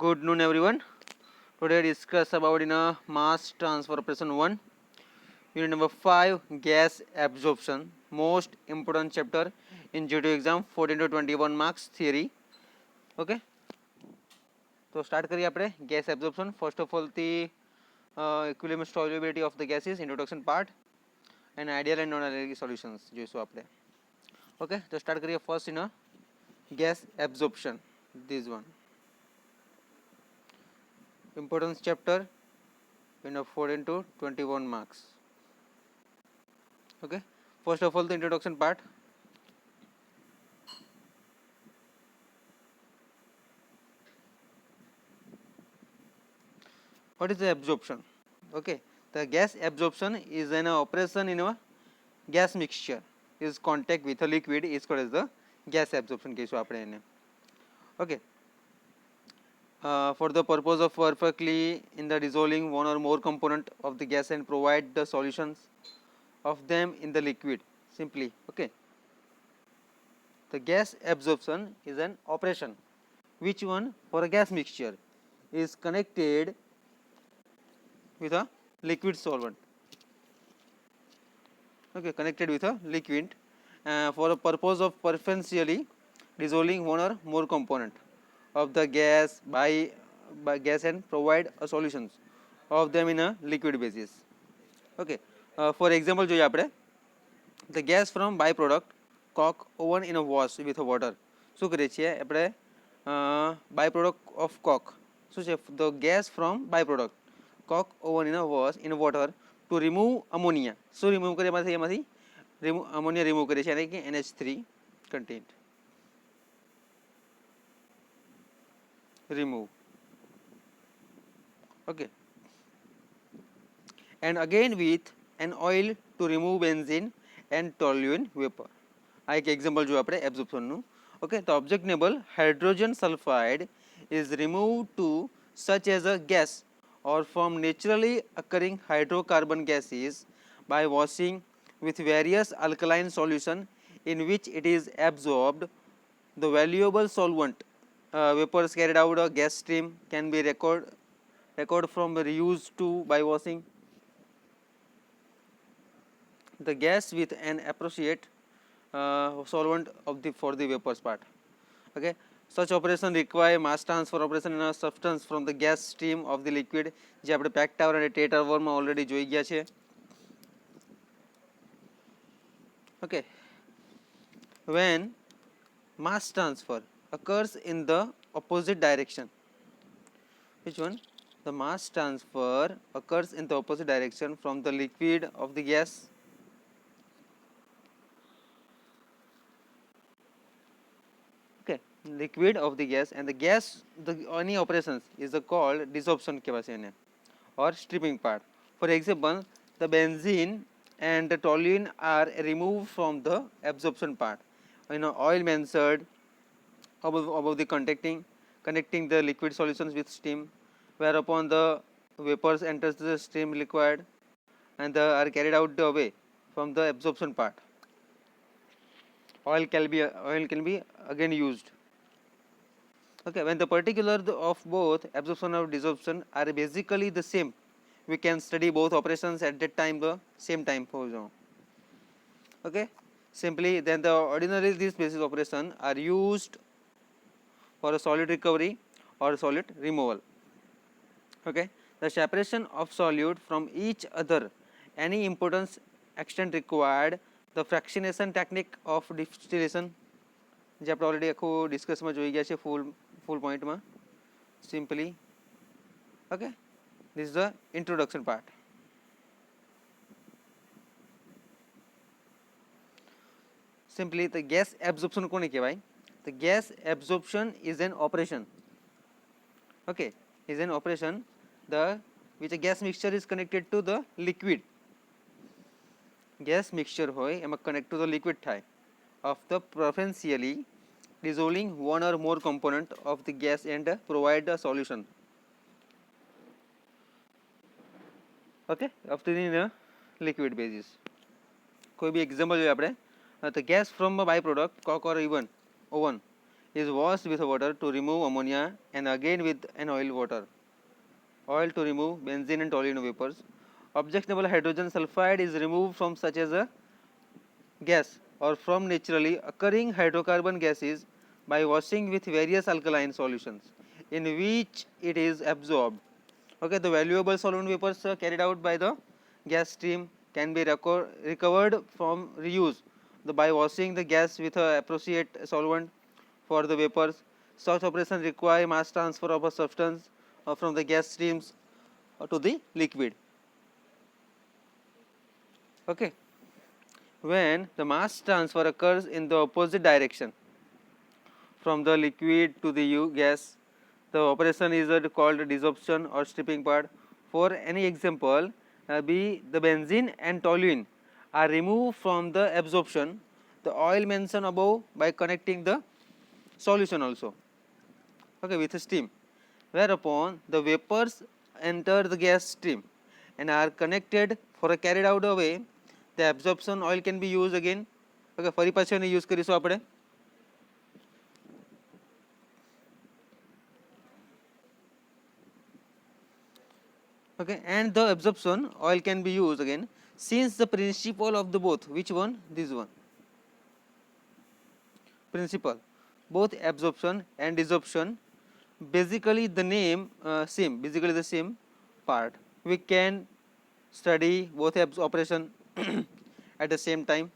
Good noon, everyone. Today we discuss about in a mass transfer operation 1, unit number 5, gas absorption, most important chapter in GTO exam 14 to 21 marks theory. Okay, so start करिए આપણે gas absorption. First of all, the equilibrium solubility of the gases, introduction part, and ideal and non-ideal solutions જોઈશું આપણે. Okay, તો start કરિએ first in a gas absorption. This one. Importance chapter in a 14 to 21 marks. Okay, first of all the introduction part. What is the absorption? Okay, the gas absorption is an operation in a gas mixture is contact with a liquid is called as the gas absorption case. Okay, for the purpose of perfectly in the dissolving one or more component of the gas and provide the solutions of them in the liquid simply. Okay, the gas absorption is an operation which one for a gas mixture is connected with a liquid solvent. Okay, connected with a liquid for the purpose of preferentially dissolving one or more component of the gas by gas and provide a solutions of them in a liquid basis. Okay, for example જોઈએ આપણે the gas from byproduct coke oven in a wash with a water. શું કરીએ છીએ આપણે byproduct of coke શું છે the gas from byproduct coke oven in a wash in water to remove ammonia. શું remove કરે એમાંથી ammonia remove કરે છે એટલે કે NH3 content remove. Okay, and again with an oil to remove benzene and toluene vapor. આ એક example જો આપણે એબ્ઝોર્પ્શનનું. ઓકે, તો objectionable hydrogen sulphide is removed to such as a gas or from naturally occurring hydrocarbon gases by washing with various alkaline solution in which it is absorbed. The valuable solvent vapors carried out a gas stream can be record from reuse to by washing the gas with an appropriate solvent of the for the vapors part. Okay, such operation require mass transfer operation in a substance from the gas stream of the liquid જે આપણે pack tower અને TET ટાવરમાં already જોઈ ગયા છે. Okay, when mass transfer occurs in the opposite direction, which one? The mass transfer occurs in the opposite direction from the liquid of the gas liquid of the gas and the gas the any operations is called desorption કહેવાય છે એને or stripping part. For example, the benzene and the toluene are removed from the absorption part. Oil mansard above the connecting the liquid solutions with steam, whereupon the vapors enters the stream liquid and are carried out away from the absorption part. Oil can be again used. Okay, when the particular of both absorption or desorption are basically the same, we can study both operations at that time the same time for example. Okay, simply then the ordinarily these basis operation are used for a solid recovery or solid removal. Okay, the separation of solute from each other any importance extent required the fractionation technique of distillation જે આપણે already આખું ડિસ્કસમાં જોઈ ગયા છે full point માં simply. Okay, this is the introduction part. Simply the gas absorption કોને કહેવાય? The gas absorption is an operation. Okay, is an operation the which a gas mixture is connected to the liquid. Gas mixture હોય એમાં connect to the liquid થાય of the preferentially dissolving one or more component of the gas and provide a solution. Okay, after in a liquid basis. કોઈ બી example જોઈએ આપણે the gas from a byproduct coke or even oven is washed with water to remove ammonia and again with an oil to remove benzene and toluene vapors. Objectionable hydrogen sulfide is removed from such as a gas or from naturally occurring hydrocarbon gases by washing with various alkaline solutions in which it is absorbed. Okay, the valuable solvent vapors carried out by the gas stream can be recovered from reuse by washing the gas with a appropriate solvent for the vapors. Such operations require mass transfer of a substance from the gas streams to the liquid. Okay, when the mass transfer occurs in the opposite direction from the liquid to the gas, the operation is called desorption or stripping part. For any example, be the benzene and toluene are removed from the absorption, the oil mentioned above by connecting the solution also, okay, with steam, whereupon the vapors enter the gas stream and are connected for a carried out away. The absorption oil can be used again. Okay, ફરી પાછો એને use કરીશું આપણે. Okay, and the absorption oil can be used again since the principle of the both, which one? This one principle, both absorption and desorption, basically the name same, basically the same part. We can study both operation at the same time.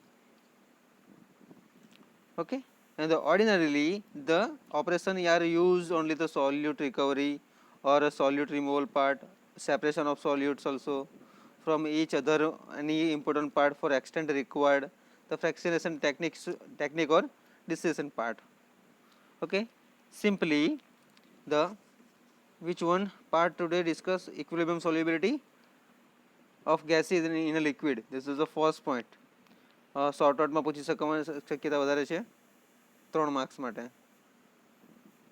Okay, and ordinarily the operation are used only the solute recovery or a solute removal part, separation of solutes also from each other, any important part for extent required, the fractionation technique or distillation part. Okay, simply the which one part today discuss equilibrium solubility of gases in a liquid. This is the first point. Short આઉટમાં પૂછી શકવાની શક્યતા વધારે છે 3 marks માટે,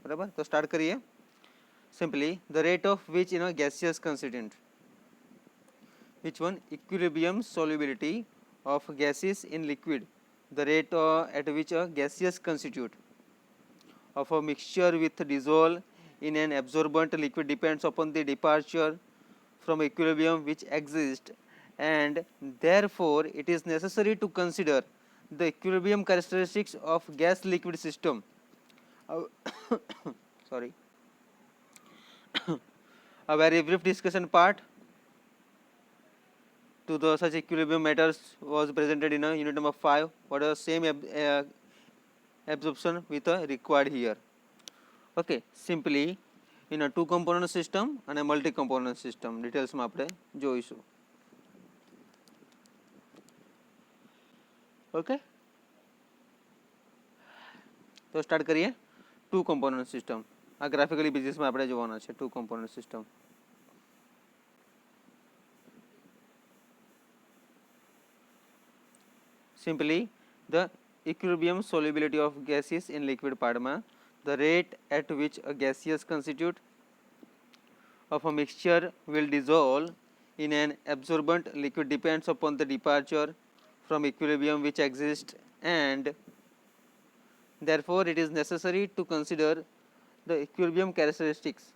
બરાબર. તો start કરીએ. Simply the rate of which in a gaseous constituent, which one? Equilibrium solubility of gases in liquid, the rate at which a gaseous constituent of a mixture with dissolve in an absorbent liquid depends upon the departure from equilibrium which exists, and therefore it is necessary to consider the equilibrium characteristics of gas liquid system. Sorry, a very brief discussion part to the such equilibrium matters was presented in unit number 5. What are same absorption with required here. Okay, simply in a two component system and a multi component system details માં આપણે જોઈશું. Okay, તો start કરીએ. Two component system આ graphically બેઝિસમાં આપણે જોવાના છે. Two component system. Simply the equilibrium solubility of gases in liquid part, the rate at which a gaseous constituent of a mixture will dissolve in an absorbent liquid depends upon the departure from equilibrium which exists, and therefore it is necessary to consider the equilibrium characteristics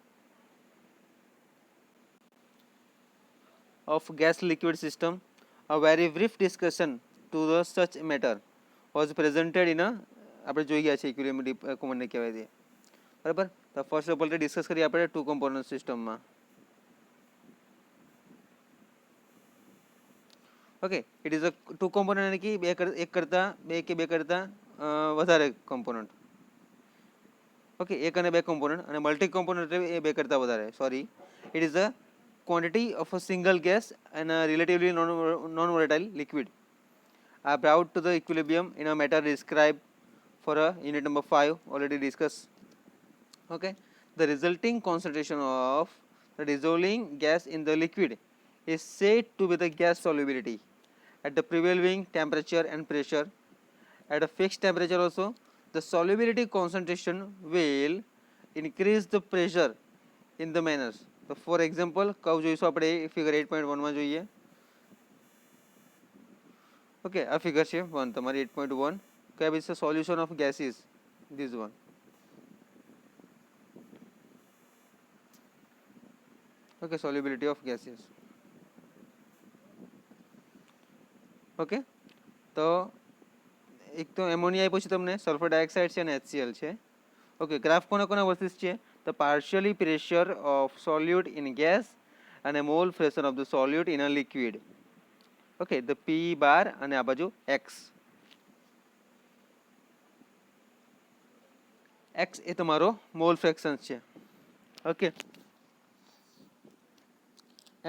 of gas liquid system. A very brief discussion to the such matter was presented in a આપણે જોઈ ગયા છે equilibrium કોમનને કહેવાય છે, બરાબર. તો first of all discuss કરીએ આપણે ટુ કોમ્પોનન્ટ સિસ્ટમમાં. Okay, it is a two component એટલે કે એક કરતા બે કરતા વધારે કોમ્પોનન્ટ. ઓકે, એક અને બે કોમ્પોનન્ટ, અને મલ્ટી કોમ્પોનન્ટ એટલે એ બે કરતા વધારે. Sorry, it is a quantity of a single gas and a relatively non-volatile liquid are brought to the equilibrium in a matter described for a unit number 5 already discussed. Okay, the resulting concentration of the dissolving gas in the liquid is said to be the gas solubility at the prevailing temperature and pressure. At a fixed temperature also, the solubility concentration will increase the pressure in the manners. તો for example કહું જોઈશું આપણે figure 8.1 જોઈએ. Okay, આ figure છે 1 તમારી 8.1. કયા base solution of gases, this one. Okay, solubility of gases. Okay, તો એક તો એમોનિયા આપ્યું છે તમને, સલ્ફર ડાયોક્સાઇડ છે અને HCl છે. ઓકે, ગ્રાફ કોના કોના વર્સિસ છે? તો partially pressure of solute in gas અને mole pressure of the solute in a liquid. Okay, the P bar અને આ બાજુ X. X એ તમારો મોલ ફ્રેક્શન છે. Okay,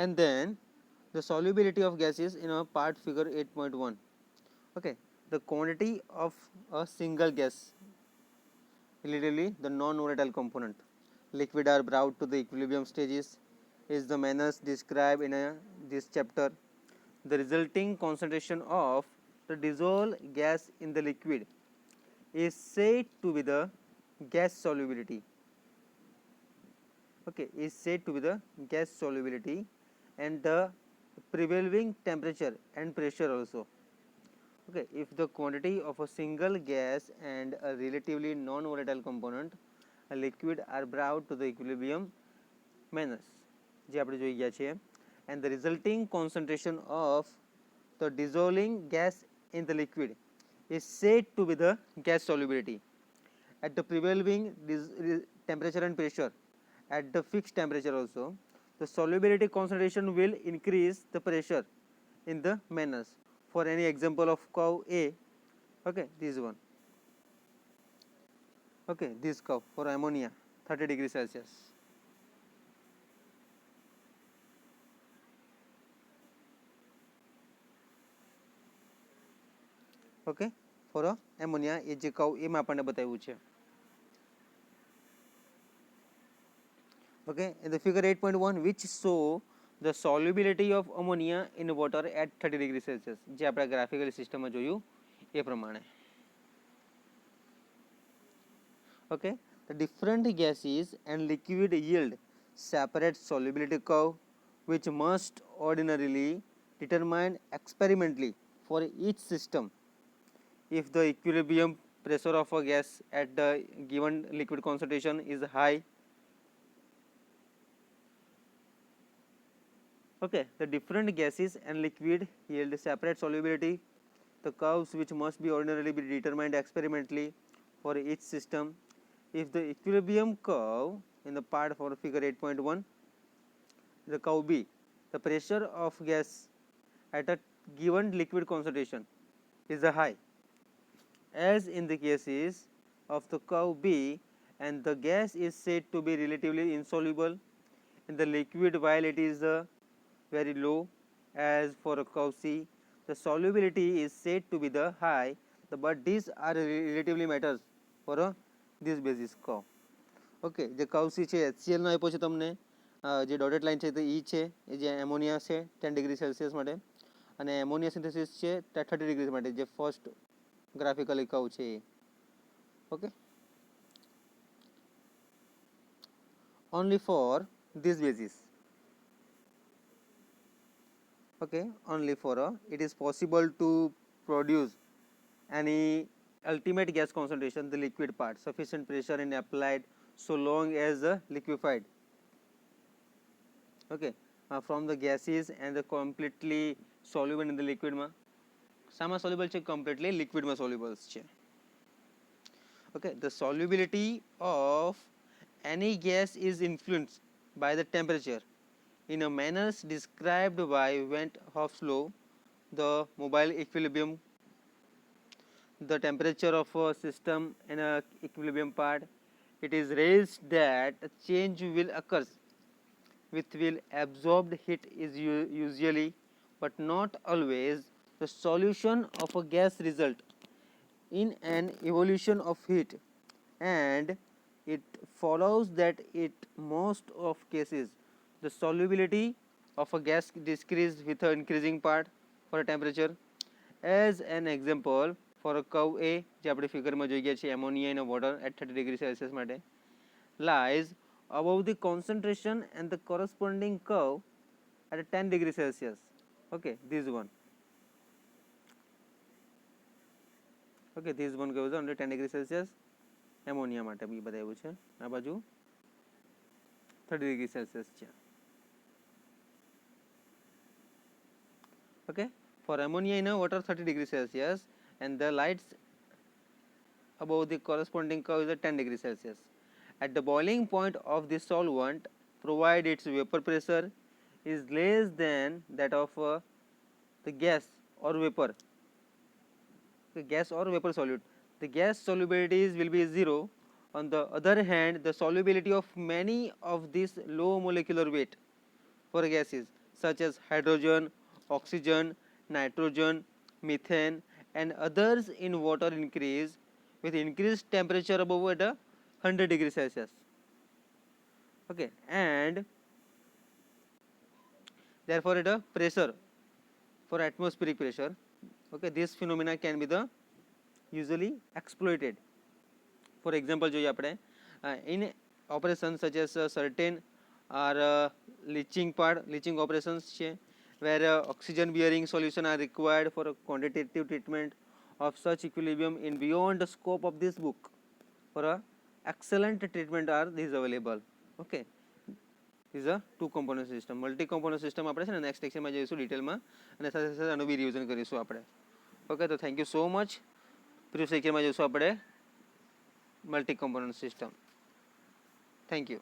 and then the solubility of gases in a part figure 8.1. Okay, the quantity of a single gas, literally the non-volatile component, liquid are brought to the equilibrium stages is the manners described in this chapter. The resulting concentration of the dissolved gas in the liquid is said to be the gas solubility. Okay, is said to be the gas solubility and the prevailing temperature and pressure also. Okay, if the quantity of a single gas and a relatively non-volatile component, a liquid, are brought to the equilibrium manners, જે આપણે જોઈ ગયા છીએ, and the resulting concentration of the dissolving gas in the liquid is said to be the gas solubility. At the prevailing temperature and pressure, at the fixed temperature also, the solubility concentration will increase the pressure in the manners. For any example of curve A, okay, this one. Okay, this curve for ammonia 30 degrees Celsius. Okay, for ammonia એ જે curve A માં આપણને બતાવ્યું છે. Okay, in the figure 8.1 which show the solubility of ammonia in water at 30 degrees Celsius, જે આપણે graphical સિસ્ટમમાં જોયું એ પ્રમાણે. Okay, the different gases and liquid yield separate solubility curve which must ordinarily determined experimentally for each system. If the equilibrium pressure of a gas at the given liquid concentration is high, okay, the different gases and liquid yield separate solubility, the curves which must be ordinarily be determined experimentally for each system. If the equilibrium curve in the part for figure 8.1, the curve B, the pressure of gas at a given liquid concentration is high, as in the cases of the curve B, and the gas is said to be relatively insoluble in the liquid while it is very low, as for a curve C, the solubility is said to be the high, but these are relatively matters for this basis curve. Okay, જે curve C છે HCl નો આપ્યો છે તમને, જે dotted line છે તે E છે, એ જે એમોનિયા છે 10 ડિગ્રી સેલ્સિયસ માટે, અને એમોનિયા સિન્થેસિસ છે 30 ડિગ્રી માટે, જે ફર્સ્ટ ગ્રાફિકલી કર્વ છે એ. Okay, only for this basis. Okay, only for it is possible to produce any ultimate gas concentration, the liquid part, sufficient pressure and applied so long as liquefied. Okay, from the gases and the completely soluble in the liquid માં, શામાં soluble છે? completely liquid માં soluble છે. Okay, the solubility of any gas is influenced by the temperature in a manner described by Van 't Hoff's law, the mobile equilibrium. The temperature of a system in a equilibrium part, it is raised that a change will occur with will absorbed heat is usually but not always the solution of a gas result in an evolution of heat, and it follows that in most of cases the solubility of a gas decreases with an increasing part for a temperature. As an example, for a curve A, જે આપણે ફિગરમાં જોઈ ગયા છે ammonia in a water at 30 degrees Celsius માટે, lies above the concentration and the corresponding curve at 10 degrees Celsius. Okay, this one. Okay, this one goes under 10 degrees Celsius. Ammonia માટે બી બતાવ્યું છે, આ બાજુ 30 ડિગ્રી સેલ્સિયસ છે. Okay, for ammonia in a water 30 degrees Celsius, and the lights above the corresponding curve is at 10 degrees Celsius. At the boiling point of the solvent, provided its vapor pressure is less than that of the gas or vapor, the gas or vapor solute, the gas solubilities will be 0. On the other hand, the solubility of many of these low molecular weight for gases such as hydrogen, oxygen, nitrogen, methane and others in water increase with increased temperature above at 100 degrees Celsius. Okay, and therefore at a pressure, for atmospheric pressure, okay, this phenomena can be the usually exploited. For example, જોઈએ આપણે in operations such as certain are leaching operations છે, where oxygen bearing solution are required for a quantitative treatment of such equilibrium in beyond the scope of this book. For a excellent treatment are these available. Okay, is a two component system. Multi component system આપણે છે ને next લેક્ચરમાં જોઈશું ડિટેલમાં, અને સાથે સાથે આનું બી રિવિઝન કરીશું આપણે. ઓકે, તો thank you so much. Previous લેક્ચરમાં જોઈશું આપણે multi component system. Thank you.